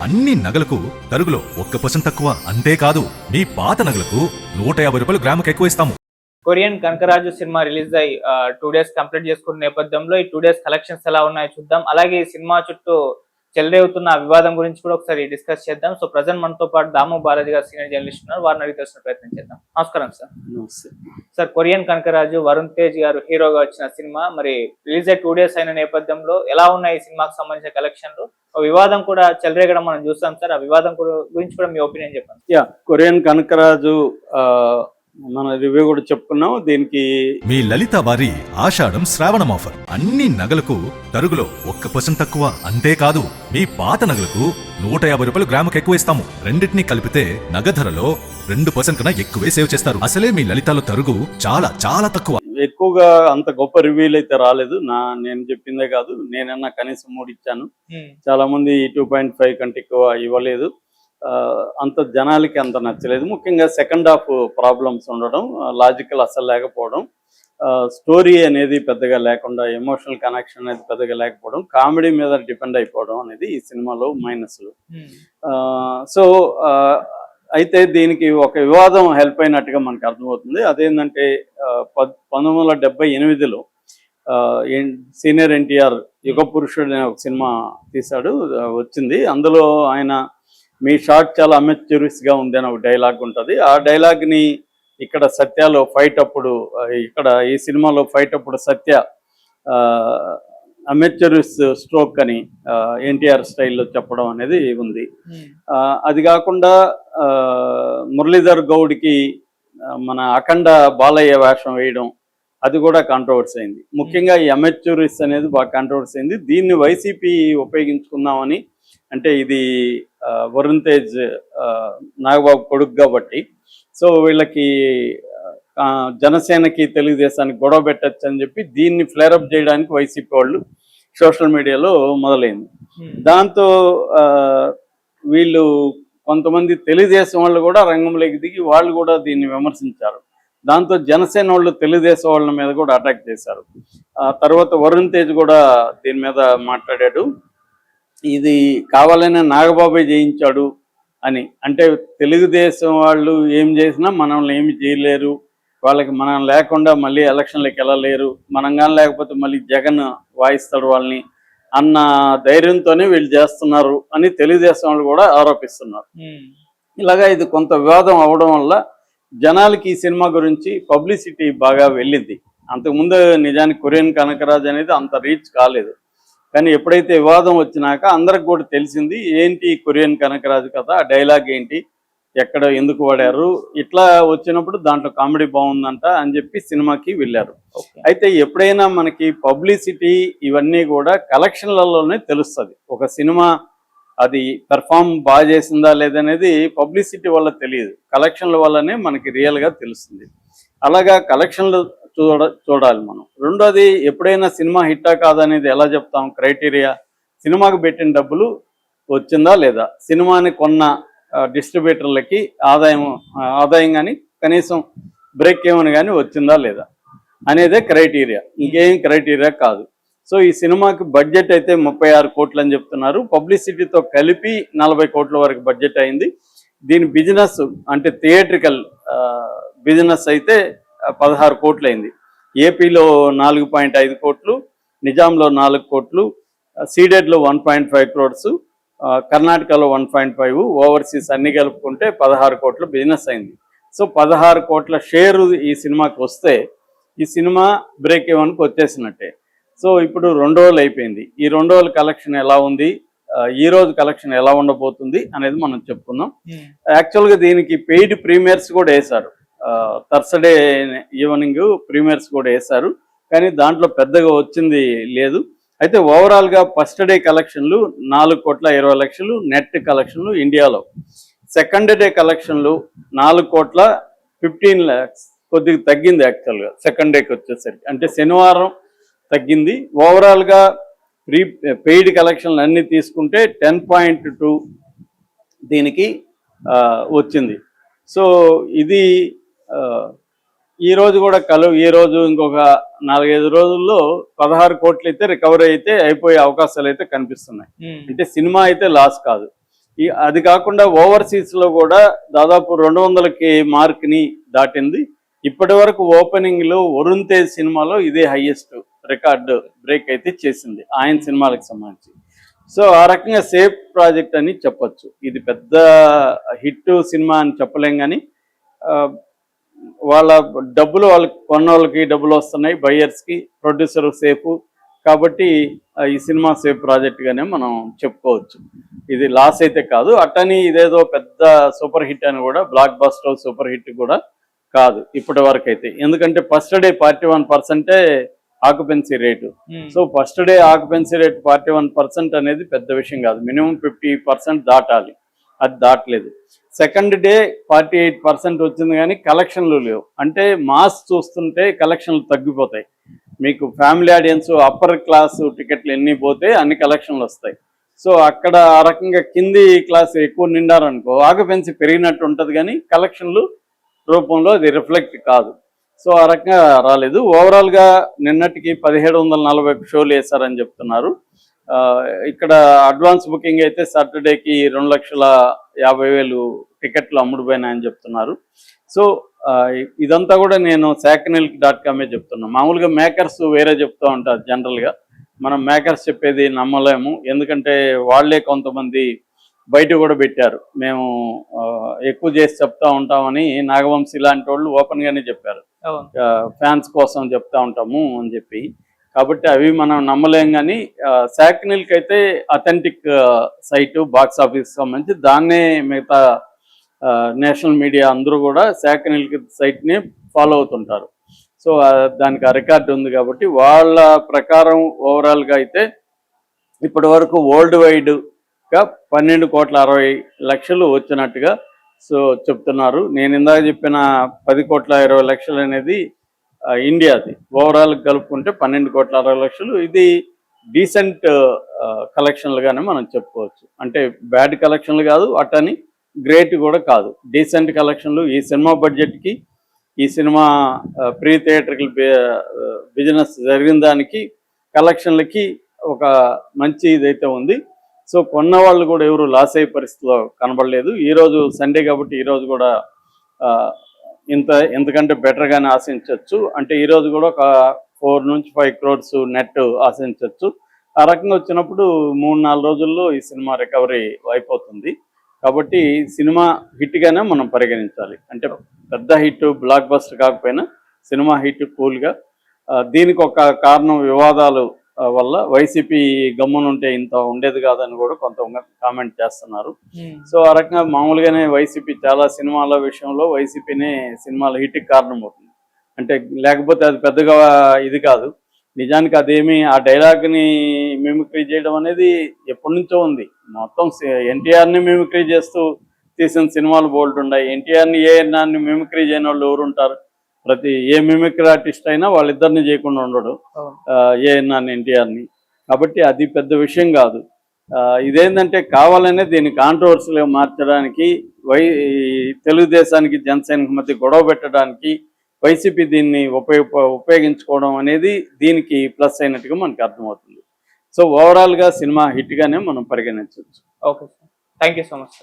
అన్ని నగలకు తరుగులో 1% తక్కువ. అంతేకాదు మీ పాత నగలకు 150 రూపాయలు గ్రాముకు ఎక్కువ ఇస్తాము. కొరియన్ కనకరాజు సినిమా రిలీజ్ అయ్యి 2 డేస్ కంప్లీట్ చేసుకున్న నేపథ్యంలో ఈ 2 డేస్ కలెక్షన్స్ ఎలా ఉన్నాయో చూద్దాం. అలాగే ఈ సినిమా చుట్టూ చెలరేగుతున్న వివాదం గురించి కూడా ఒకసారి డిస్కస్ చేద్దాం. సో ప్రజెంట్ మనతో పాటు దాము బాలాజీ గారు సీనియర్ జర్నలిస్ట్ ఉన్నారు. వారిని అడిగి తెలుసుకునే ప్రయత్నం చేద్దాం. నమస్కారం sir. Sir, Korean Kanakaraju Varun Tej garu హీరోగా వచ్చిన సినిమా మరి రిలీజ్ అయ్యి 2 డేస్ అయిన నేపథ్యంలో ఎలా ఉన్నాయి ఈ సినిమాకి సంబంధించిన కలెక్షన్లు? వివాదం కూడా చెలరేగడం మనం చూస్తాం సార్. ఆ వివాదం గురించి కూడా మీ ఒపీనియన్ చెప్పండి. కొరియన్ కనకరాజు మన రివ్యూ కూడా చెప్పుకున్నాం. దీనికి మీ లలిత వారి ఆషాఢం శ్రావణం ఆఫర్. అన్ని నగలకు తరుగులో 1% తక్కువ. అంతేకాదు మీ పాత నగలకు 150 రూపాయలు గ్రాముకు ఎక్కువ ఇస్తాము. రెండింటినీ కలిపితే నగ ధరలో 2% కన్నా ఎక్కువే సేవ్ చేస్తారు. అసలే మీ లలితలో తరుగు చాలా చాలా తక్కువ. ఎక్కువగా అంత గొప్ప రివ్యూలు అయితే రాలేదు. నేను చెప్పిందే కాదు, నేనన్నా కనీసం 3 ఇచ్చాను. చాలా మంది 2.5 కంటే ఎక్కువ ఇవ్వలేదు. అంత జనాలకి అంత నచ్చలేదు. ముఖ్యంగా సెకండ్ హాఫ్ ప్రాబ్లమ్స్ ఉండడం, లాజికల్ అసలు లేకపోవడం, స్టోరీ అనేది పెద్దగా లేకుండా, ఎమోషనల్ కనెక్షన్ అనేది పెద్దగా లేకపోవడం, కామెడీ మీద డిపెండ్ అయిపోవడం అనేది ఈ సినిమాలో మైనస్లు. సో అయితే దీనికి ఒక వివాదం హెల్ప్ అయినట్టుగా మనకు అర్థమవుతుంది. అదేంటంటే 1978లో సీనియర్ ఎన్టీఆర్ యుగ పురుషుడు అనే ఒక సినిమా తీశాడు, వచ్చింది. అందులో ఆయన మీ షాట్ చాలా అమెచ్యూరిస్గా ఉంది అని ఒక డైలాగ్ ఉంటుంది. ఆ డైలాగ్ని ఇక్కడ సత్యలో ఫైట్ అప్పుడు, ఇక్కడ ఈ సినిమాలో ఫైట్ అప్పుడు సత్య అమెచ్యూరిస్ స్ట్రోక్ అని ఎన్టీఆర్ స్టైల్లో చెప్పడం అనేది ఉంది. అది కాకుండా మురళీధర్ గౌడ్కి మన అఖండ బాలయ్య వేషం వేయడం, అది కూడా కాంట్రవర్సీ అయింది. ముఖ్యంగా ఈ అమెచ్యూరిస్ అనేది బాగా కాంట్రవర్సీ అయింది. దీన్ని వైసీపీ ఉపయోగించుకుందామని, అంటే ఇది వరుణ్ తేజ్ నాగబాబు కొడుకు కాబట్టి, సో వీళ్ళకి జనసేనకి తెలుగుదేశానికి గొడవ పెట్టచ్చు అని చెప్పి దీన్ని ఫ్లేరప్ చేయడానికి వైసీపీ వాళ్ళు సోషల్ మీడియాలో మొదలైంది. దాంతో వీళ్ళు కొంతమంది తెలుగుదేశం వాళ్ళు కూడా రంగంలోకి దిగి వాళ్ళు కూడా దీన్ని విమర్శించారు. దాంతో జనసేన వాళ్ళు తెలుగుదేశం వాళ్ళ మీద కూడా అటాక్ చేశారు. తర్వాత వరుణ్ తేజ్ కూడా దీని మీద మాట్లాడాడు. ఇది కావాలనే నాగబాబే చేయించాడు అని. అంటే తెలుగుదేశం వాళ్ళు ఏం చేసినా మనల్ని ఏమి చేయలేరు, వాళ్ళకి మనం లేకుండా మళ్ళీ ఎలక్షన్లకు వెళ్ళలేరు, మనం కానీ లేకపోతే మళ్ళీ జగన్ వాయిస్తాడు వాళ్ళని అన్న ధైర్యంతోనే వీళ్ళు చేస్తున్నారు అని తెలుగుదేశం వాళ్ళు కూడా ఆరోపిస్తున్నారు. ఇలాగా ఇది కొంత వివాదం అవడం వల్ల జనాలకి ఈ సినిమా గురించి పబ్లిసిటీ బాగా వెళ్ళింది. అంతకుముందు నిజానికి కొరియన్ కనకరాజు అనేది అంత రీచ్ కాలేదు. కానీ ఎప్పుడైతే వివాదం వచ్చినాక అందరికి కూడా తెలిసింది ఏంటి కొరియన్ కనకరాజు కథ, ఆ డైలాగ్ ఏంటి, ఎక్కడ ఎందుకు వాడారు, ఇట్లా వచ్చినప్పుడు దాంట్లో కామెడీ బాగుందంట అని చెప్పి సినిమాకి వెళ్ళారు. అయితే ఎప్పుడైనా మనకి పబ్లిసిటీ ఇవన్నీ కూడా కలెక్షన్లలోనే తెలుస్తుంది. ఒక సినిమా అది పెర్ఫామ్ బాగా చేసిందా లేదనేది పబ్లిసిటీ వల్ల తెలియదు, కలెక్షన్ల వల్లనే మనకి రియల్గా తెలుస్తుంది. అలాగా కలెక్షన్లు చూడాలి మనం. రెండోది, ఎప్పుడైనా సినిమా హిట్టా కాదనేది ఎలా చెప్తాం? క్రైటీరియా సినిమాకి పెట్టిన డబ్బులు వచ్చిందా లేదా, సినిమాని కొన్న డిస్ట్రిబ్యూటర్లకి ఆదాయం కానీ కనీసం బ్రేక్ ఏమని కానీ వచ్చిందా లేదా అనేదే క్రైటీరియా, ఇంకేం క్రైటీరియా కాదు. సో ఈ సినిమాకి బడ్జెట్ అయితే 36 కోట్లు అని చెప్తున్నారు. పబ్లిసిటీతో కలిపి 40 కోట్ల వరకు బడ్జెట్ అయింది. దీని బిజినెస్ అంటే థియేట్రికల్ బిజినెస్ అయితే 16 కోట్లు అయింది. ఏపీలో 4.5 కోట్లు, నిజాంలో 4 కోట్లు, సీడెడ్లో 1.5 క్రోడ్స్, కర్ణాటకలో 1.5, ఓవర్సీస్ అన్ని కలుపుకుంటే 16 కోట్ల బిజినెస్ అయింది. సో 16 కోట్ల షేరు ఈ సినిమాకి వస్తే ఈ సినిమా బ్రేక్ ఈవెన్కి వచ్చేసినట్టే. సో ఇప్పుడు 2 రోజులు అయిపోయింది. ఈ 2 రోజుల కలెక్షన్ ఎలా ఉంది, ఈ రోజు కలెక్షన్ ఎలా ఉండబోతుంది అనేది మనం చెప్పుకుందాం. యాక్చువల్గా దీనికి పెయిడ్ ప్రీమియర్స్ కూడా వేశారు, థర్స్డే ఈవినింగ్ ప్రీమియర్స్ కూడా వేశారు, కానీ దాంట్లో పెద్దగా వచ్చింది లేదు. అయితే ఓవరాల్గా ఫస్ట్ డే కలెక్షన్లు 4,20,00,000 నెట్ కలెక్షన్లు ఇండియాలో. సెకండ్ డే కలెక్షన్లు 4,15,00,000, కొద్దిగా తగ్గింది యాక్చువల్గా సెకండ్ డేకి వచ్చేసరికి, అంటే శనివారం తగ్గింది. ఓవరాల్గా పెయిడ్ కలెక్షన్లు అన్నీ తీసుకుంటే 10.2 దీనికి వచ్చింది. సో ఇది ఈరోజు కూడా ఈరోజు ఇంకొక 4-5 రోజుల్లో 16 కోట్లు అయితే రికవరీ అయితే అయిపోయే అవకాశాలు అయితే కనిపిస్తున్నాయి. అంటే సినిమా అయితే లాస్ కాదు. అది కాకుండా ఓవర్సీస్లో కూడా దాదాపు 200కి మార్క్ని దాటింది. ఇప్పటి వరకు ఓపెనింగ్లో వరుణ్ తేజ్ సినిమాలో ఇదే హైయెస్ట్ రికార్డు బ్రేక్ అయితే చేసింది ఆయన సినిమాలకు సంబంధించి. సో ఆ రకంగా సేఫ్ ప్రాజెక్ట్ అని చెప్పొచ్చు. ఇది పెద్ద హిట్ సినిమా అని చెప్పలేం, కానీ వాళ్ళ డబ్బులు వాళ్ళకి కొన్న వాళ్ళకి డబ్బులు వస్తున్నాయి, బయ్యర్స్కి, ప్రొడ్యూసర్ సేఫ్ కాబట్టి ఈ సినిమా సేఫ్ ప్రాజెక్ట్గానే మనం చెప్పుకోవచ్చు. ఇది లాస్ అయితే కాదు, అట్టని ఇదేదో పెద్ద సూపర్ హిట్ అని కూడా, బ్లాక్ బస్టర్ సూపర్ హిట్ కూడా కాదు ఇప్పటి వరకు అయితే. ఎందుకంటే first day 41% occupancy rate. So first day occupancy rate 41% అనేది పెద్ద విషయం కాదు, మినిమం 50% దాటాలి, అది దాటలేదు. సెకండ్ డే 48% వచ్చింది, కానీ కలెక్షన్లు లేవు. అంటే మాస్ చూస్తుంటే కలెక్షన్లు తగ్గిపోతాయి. మీకు ఫ్యామిలీ ఆడియన్స్, అప్పర్ క్లాస్ టికెట్లు ఎన్ని పోతే అన్ని కలెక్షన్లు వస్తాయి. సో అక్కడ ఆ రకంగా కింది క్లాస్ ఎక్కువ నిండారనుకో ఆక్యుపెన్సీ పెరిగినట్టు ఉంటుంది, కానీ కలెక్షన్లు రూపంలో అది రిఫ్లెక్ట్ కాదు. సో ఆ రకంగా రాలేదు. ఓవరాల్గా నిన్నటికి 1740 షోలు వేశారని చెప్తున్నారు. ఇక్కడ అడ్వాన్స్ బుకింగ్ అయితే సాటర్డేకి 2,50,000 టికెట్లు అమ్ముడుపోయినాయని చెప్తున్నారు. సో ఇదంతా కూడా నేను sacknilk.com చెప్తున్నాను. మామూలుగా మేకర్స్ వేరే చెప్తూ ఉంటారు జనరల్గా, మనం మేకర్స్ చెప్పేది నమ్మలేము. ఎందుకంటే వాళ్ళే కొంతమంది బయట కూడా పెట్టారు, మేము ఎక్కువ చేసి చెప్తా ఉంటామని. నాగవంశీ లాంటి వాళ్ళు ఓపెన్గానే చెప్పారు, ఫ్యాన్స్ కోసం చెప్తా ఉంటాము అని చెప్పి. కాబట్టి అవి మనం నమ్మలేం, కానీ sacknilk అయితే అథెంటిక్ సైటు, బాక్స్ ఆఫీస్ సంబంధించి. దాన్నే మిగతా నేషనల్ మీడియా అందరూ కూడా sacknilk సైట్ని ఫాలో అవుతుంటారు. సో దానికి ఆ రికార్డు ఉంది కాబట్టి వాళ్ళ ప్రకారం ఓవరాల్గా అయితే ఇప్పటి వరకు వరల్డ్ వైడ్గా 12,60,00,000 వచ్చినట్టుగా సో చెప్తున్నారు. నేను ఇందాక చెప్పిన 10,20,00,000 అనేది ఇండియాది. ఓవరాల్ కలుపుకుంటే 12,60,00,000. ఇది డీసెంట్ కలెక్షన్లుగానే మనం చెప్పుకోవచ్చు. అంటే బ్యాడ్ కలెక్షన్లు కాదు, అట్టని గ్రేట్ కూడా కాదు, డీసెంట్ కలెక్షన్లు. ఈ సినిమా బడ్జెట్కి, ఈ సినిమా ప్రీ థియేటర్కి బిజినెస్ జరిగిన దానికి, కలెక్షన్లకి ఒక మంచి ఇదైతే ఉంది. సో కొన్న వాళ్ళు కూడా ఎవరు లాస్ అయ్యే పరిస్థితిలో కనబడలేదు. ఈరోజు సండే కాబట్టి ఈరోజు కూడా ఎంతకంటే బెటర్గానే ఆశించవచ్చు. అంటే ఈరోజు కూడా ఒక 4 నుంచి 5 crores నెట్ ఆశించవచ్చు. ఆ రకంగా వచ్చినప్పుడు 3-4 రోజుల్లో ఈ సినిమా రికవరీ అయిపోతుంది. కాబట్టి సినిమా హిట్గానే మనం పరిగణించాలి. అంటే పెద్ద హిట్, బ్లాక్ బస్టర్ కాకపోయినా సినిమా హిట్ కూల్గా. దీనికి ఒక కారణం వివాదాలు వల్ల వైసీపీ గమ్మునుంటే ఇంత ఉండేది కాదని కూడా కొంతమంది కామెంట్ చేస్తున్నారు. సో ఆ రకంగా మామూలుగానే వైసీపీ చాలా సినిమాల విషయంలో వైసీపీనే సినిమాల హిట్కి కారణం అవుతుంది. అంటే లేకపోతే అది పెద్దగా ఇది కాదు. నిజానికి అదేమి, ఆ డైలాగ్ని మిమిక్రీ చేయడం అనేది ఎప్పటి నుంచో ఉంది. మొత్తం ఎన్టీఆర్ని మిమిక్రీ చేస్తూ తీసిన సినిమాలు బోల్డ్ ఉన్నాయి. ఎన్టీఆర్ని ఏఎన్ఆర్ని మిమిక్రీ చేయని వాళ్ళు ఎవరు ఉంటారు? ప్రతి ఏ మిమిక్రీ ఆర్టిస్ట్ అయినా వాళ్ళిద్దరిని చేయకుండా ఉండడు, ఏఎన్ఆర్ని ఎన్టీఆర్ని. కాబట్టి అది పెద్ద విషయం కాదు. ఇదేంటంటే కావాలనే దీన్ని కాంట్రవర్సీగా మార్చడానికి, తెలుగుదేశానికి జనసేనకి మధ్య గొడవ పెట్టడానికి వైసీపీ దీన్ని ఉపయోగించుకోవడం అనేది దీనికి ప్లస్ అయినట్టుగా మనకు అర్థమవుతుంది. సో ఓవరాల్గా సినిమా హిట్గానే మనం పరిగణించవచ్చు. Okay sir, thank you so much.